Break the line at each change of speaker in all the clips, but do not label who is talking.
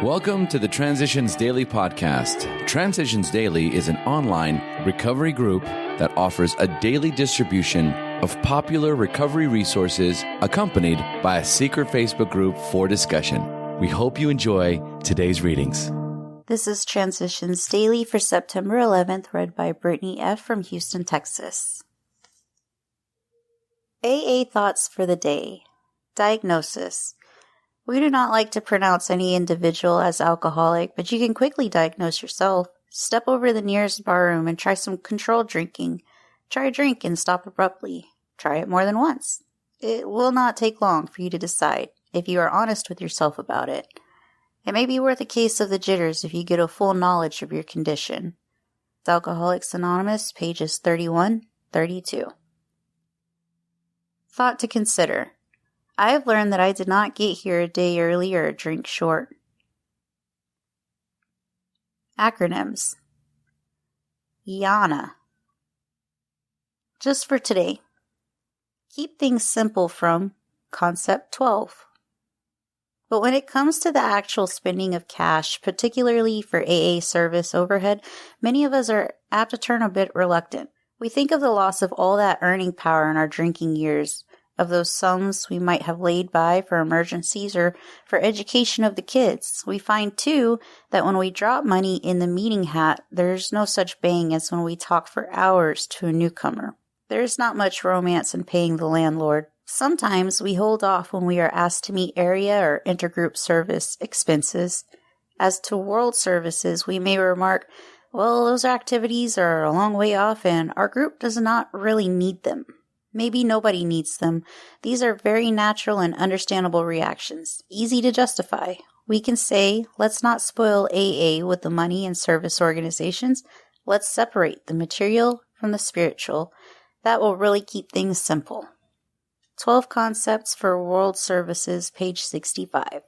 Welcome to the Transitions Daily podcast. Transitions Daily is an online recovery group that offers a daily distribution of popular recovery resources accompanied by a secret Facebook group for discussion. We hope you enjoy today's readings.
This is Transitions Daily for September 11th, read by Brittany F. from Houston, Texas. AA thoughts for the day. Diagnosis. We do not like to pronounce any individual as alcoholic, but you can quickly diagnose yourself. Step over to the nearest barroom and try some controlled drinking. Try a drink and stop abruptly. Try it more than once. It will not take long for you to decide if you are honest with yourself about it. It may be worth a case of the jitters if you get a full knowledge of your condition. Alcoholics Anonymous, pages 31-32. Thought to consider. I have learned that I did not get here a day early or a drink short. Acronyms. YANA. Just for today. Keep things simple from Concept 12. But when it comes to the actual spending of cash, particularly for AA service overhead, many of us are apt to turn a bit reluctant. We think of the loss of all that earning power in our drinking years, of those sums we might have laid by for emergencies or for education of the kids. We find, too, that when we drop money in the meeting hat, there's no such bang as when we talk for hours to a newcomer. There's not much romance in paying the landlord. Sometimes we hold off when we are asked to meet area or intergroup service expenses. As to world services, we may remark, well, those activities are a long way off and our group does not really need them. Maybe nobody needs them. These are very natural and understandable reactions, easy to justify. We can say, let's not spoil AA with the money and service organizations. Let's separate the material from the spiritual. That will really keep things simple. 12 Concepts for World Services, page 65.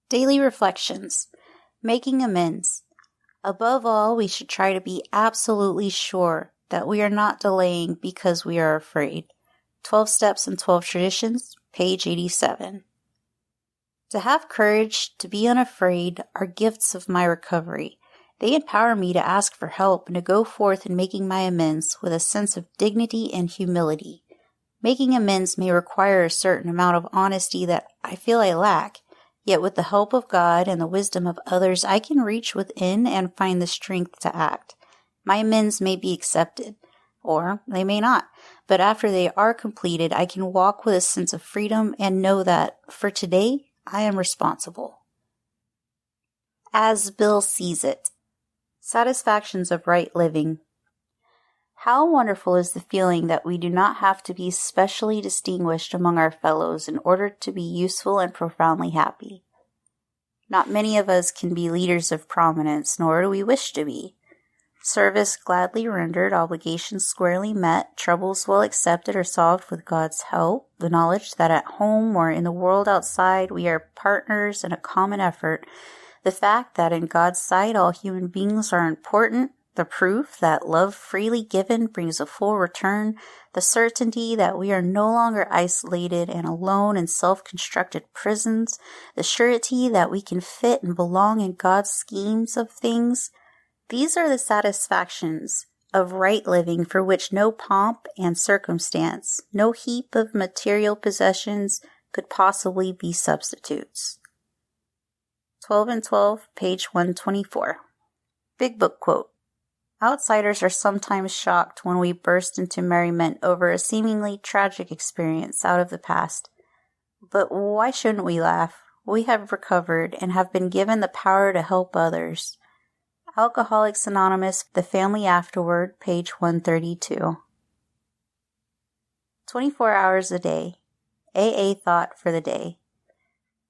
Daily Reflections. Making amends. Above all, we should try to be absolutely sure that we are not delaying because we are afraid. 12 Steps and 12 Traditions, page 87. To have courage, to be unafraid, are gifts of my recovery. They empower me to ask for help and to go forth in making my amends with a sense of dignity and humility. Making amends may require a certain amount of honesty that I feel I lack. Yet with the help of God and the wisdom of others, I can reach within and find the strength to act. My amends may be accepted, or they may not, but after they are completed, I can walk with a sense of freedom and know that, for today, I am responsible. As Bill sees it. Satisfactions of right living. How wonderful is the feeling that we do not have to be specially distinguished among our fellows in order to be useful and profoundly happy. Not many of us can be leaders of prominence, nor do we wish to be. Service gladly rendered, obligations squarely met, troubles well accepted or solved with God's help, the knowledge that at home or in the world outside we are partners in a common effort, the fact that in God's sight all human beings are important, the proof that love freely given brings a full return, the certainty that we are no longer isolated and alone in self-constructed prisons, the surety that we can fit and belong in God's schemes of things. These are the satisfactions of right living for which no pomp and circumstance, no heap of material possessions could possibly be substitutes. 12 and 12, page 124. Big Book quote. Outsiders are sometimes shocked when we burst into merriment over a seemingly tragic experience out of the past. But why shouldn't we laugh? We have recovered and have been given the power to help others. Alcoholics Anonymous, The Family Afterward, page 132. 24 hours a day. AA thought for the day.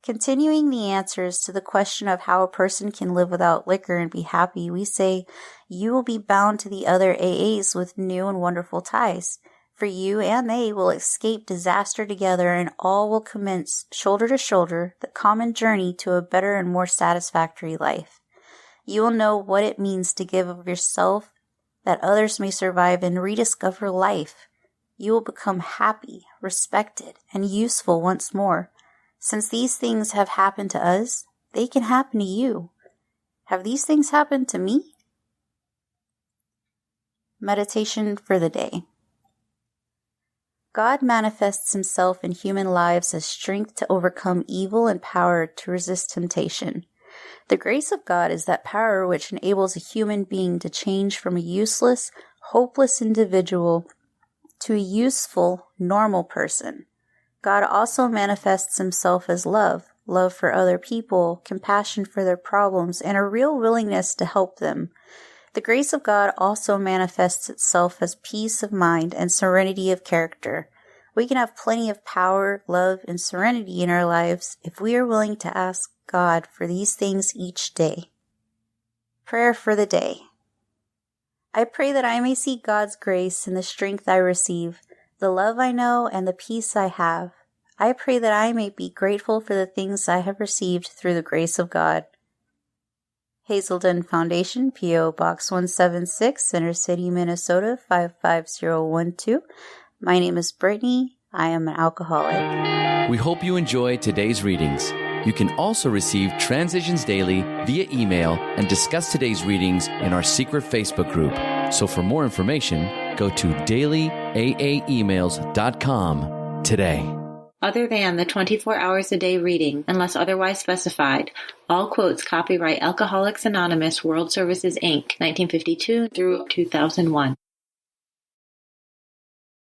Continuing the answers to the question of how a person can live without liquor and be happy, we say, you will be bound to the other AAs with new and wonderful ties. For you and they will escape disaster together and all will commence, shoulder to shoulder, the common journey to a better and more satisfactory life. You will know what it means to give of yourself that others may survive and rediscover life. You will become happy, respected, and useful once more. Since these things have happened to us, they can happen to you. Have these things happened to me? Meditation for the day. God manifests himself in human lives as strength to overcome evil and power to resist temptation. The grace of God is that power which enables a human being to change from a useless, hopeless individual to a useful, normal person. God also manifests himself as love for other people, compassion for their problems, and a real willingness to help them. The grace of God also manifests itself as peace of mind and serenity of character. We can have plenty of power, love, and serenity in our lives if we are willing to ask God for these things each day. Prayer for the day. I pray that I may see God's grace in the strength I receive, the love I know, and the peace I have. I pray that I may be grateful for the things I have received through the grace of God. Hazelden Foundation, P.O. Box 176, Center City, Minnesota 55012. My name is Brittany. I am an alcoholic.
We hope you enjoyed today's readings. You can also receive Transitions Daily via email and discuss today's readings in our secret Facebook group. So for more information, go to dailyaaemails.com today.
Other than the 24 hours a day reading, unless otherwise specified, all quotes copyright Alcoholics Anonymous World Services, Inc., 1952 through 2001.